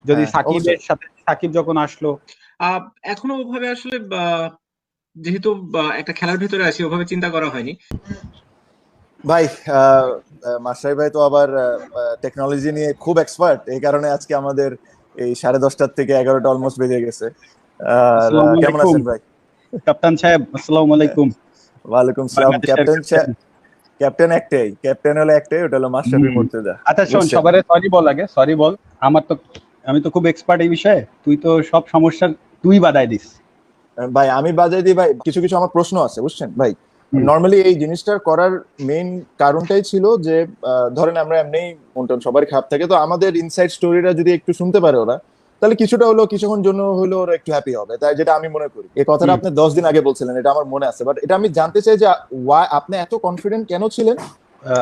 যদি হ্যাঁ, সাকিবের অবশ্যই। সাথে সাকিব যখন আসলো, এখনো ওভাবে আসলে যেহেতু একটা খেলার ভিতরে আছি, ওভাবে চিন্তা করা হয়নি। ভাই মাশরাফি ভাই তো আবার টেকনোলজি নিয়ে খুব এক্সপার্ট, এই কারণে আজকে আমাদের এই 10:30 থেকে 11টা অলমোস্ট বেজে গেছে। আসসালামু কেমন আলাইকুম আছেন ভাই? কাপ্তান সাহেব, আসসালামু আলাইকুম। ওয়ালাইকুম সালাম। বাংলাদেশের ক্যাপ্টেন। ক্যাপ্টেন হলো একটাই, ওটা হলো মাশরাফি মুর্তজা। আচ্ছা শোন, বুঝছেন? সবারে সরি বল, আগে সরি বল। আমার তো, আমি তো খুব এক্সপার্ট এই বিষয়ে, তুই তো সব সমস্যার তুই বাদায় দিস। ভাই আমি বাজাই দিই ভাই, কিছু কিছু আমার প্রশ্ন আছে, বুঝছেন ভাই। নর্মালি এই জিনিসটা করার মেইন কারণটাই ছিল যে ধরেন আমরা এমনি মন টন সবার খারাপ থাকে, তো আমাদের ইনসাইড স্টোরিটা যদি একটু শুনতে পারে ওরা, তাহলে কিছুটা হলো কিছুক্ষণ জন্য হলো ওরা একটু হ্যাপি হবে, তাই যেটা আমি মনে করি। এই কথাটা আপনি 10 দিন আগে বলছিলেন, এটা আমার মনে আছে, বাট এটা আমি জানতে চাই যে ওয়াই আপনি এত কনফিডেন্ট কেন ছিলেন।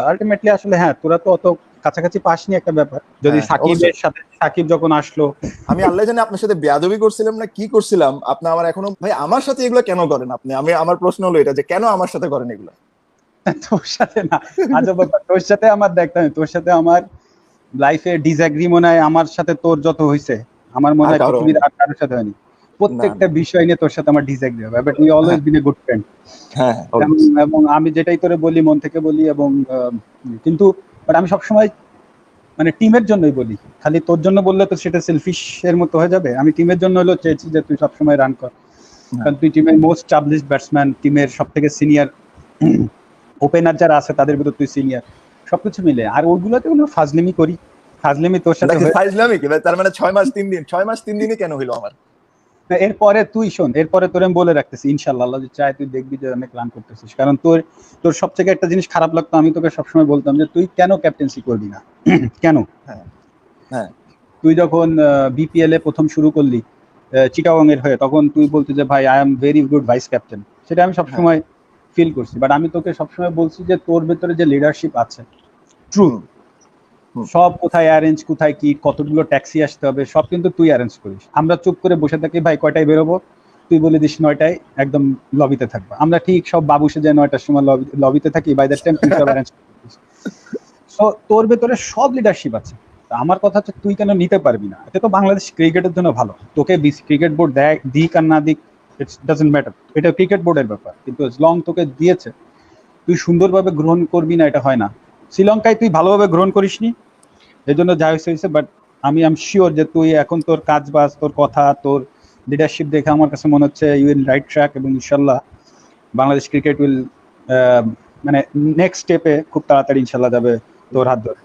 আলটিমেটলি আসলে হ্যাঁ, তোরা তো অত কাছাকাছি পাসনি, একটা ব্যাপার। যদি হ্যাঁ, সাকিবের অবশ্যই। সাথে সাকিব যখন আসলো, আমি আল্লাহ জানে আপনার সাথে বেয়াদবি করছিলাম না কি করছিলাম, আপনি আমার এখনো ভাই আমার সাথে এগুলো কেন করেন আপনি? আমার প্রশ্ন হলো এটা যে কেন আমার সাথে করেন এগুলো? তোর সাথে না, আজব ব্যাপার। তোর সাথে আমার দেখতে হবে, তোর সাথে আমার লাইফে ডিসএগ্রি মনে হয় আমার সাথে তোর যত হয়েছে, আমার মনে হয় পৃথিবীর আর কারোর সাথে হয়নি। প্রত্যেকটা বিষয় নিয়ে তোর সাথে আমার ডিসএগ্রি হবে, but we always been a good friend. হ্যাঁ, এবং আমি যেটাই তোরে বলি মন থেকে বলি, এবং কিন্তু বাট আমি সবসময় মানে টিমের জন্যই বলি। খালি তোর জন্য বললে তো সেটা সেলফিশ এর মতো হয়ে যাবে। আমি টিমের জন্য হলো চেয়েছি যে তুই সবসময় রান কর, কারণ তুই টিমের মোস্ট স্টাবলিশড ব্যাটসম্যান, টিমের সব থেকে সিনিয়র ওপেনার যারা আছে তাদের ভিতর তুই সিনিয়র, সবকিছু মিলে। আর ওইগুলোতে কোনো ফাজলিমি করি, ফাজলিমি তোর সাথে ফাইজলামি কি ভাই? তার মানে 6 মাস 3 দিন কেন হইলো আমার? এরপরে তুই শোন, এরপরে তোর আমি বলে রাখতেছি, ইনশাল্লাহ আল্লাহ যদি চায় তুই দেখবি যে অনেক রান করতেছিস। কারণ তোর তোর সব থেকে একটা জিনিস খারাপ লাগতো, আমি তোকে সবসময় বলতাম যে তুই কেন ক্যাপ্টেন্সি করবি না। কেন? হ্যাঁ, তুই যখন বিপিএল এ প্রথম শুরু করলি চিটাগং এর হয়ে, তখন তুই বলতি যে ভাই I am very good vice captain. সেটা আমি সবসময় ফিল করছি, বাট আমি তোকে সবসময় বলছি যে তোর ভেতরে যে লিডারশিপ আছে, ট্রু, সব কোথায় অ্যারেঞ্জ, কোথায় কি, কতগুলো ট্যাক্সি আসতে হবে, সব কিন্তু তুই অ্যারেঞ্জ করিস। আমরা চুপ করে বসে থাকি, ভাই কয়টায় বেরোবো, তুই বলে দিস 9টায় একদম লবিতে থাকবো। আমরা ঠিক সব বাবু সেজে 9টার সময় লবিতে থাকি, বাই দ্যাট টাইম তুই সব অ্যারেঞ্জ করিস। সো তোর ভেতরে সব লিডারশিপ আছে। আমার কথা হচ্ছে তুই কেন নিতে পারবি না? এটা তো বাংলাদেশ ক্রিকেটের জন্য ভালো। তোকে ক্রিকেট বোর্ড দিক আর না দিক, ইটস ডাজন্ট ম্যাটার, এটা ক্রিকেট বোর্ডের ব্যাপার। কিন্তু লং তোকে দিয়েছে, তুই সুন্দরভাবে গ্রহণ করবি না এটা হয় না। শ্রীলঙ্কায় তুই ভালোভাবে গ্রহণ করিসনি, এই জন্য যা হয়েছে। বাট আমি আম শিওর যে তুই এখন তোর কাজ বাজ, তোর কথা, তোর লিডারশিপ দেখে আমার কাছে মনে হচ্ছে ইউ উইল রাইট ট্র্যাক, এবং ইনশাল্লাহ বাংলাদেশ ক্রিকেট উইল মানে নেক্সট স্টেপে খুব তাড়াতাড়ি ইনশাল্লাহ যাবে তোর হাত ধরে।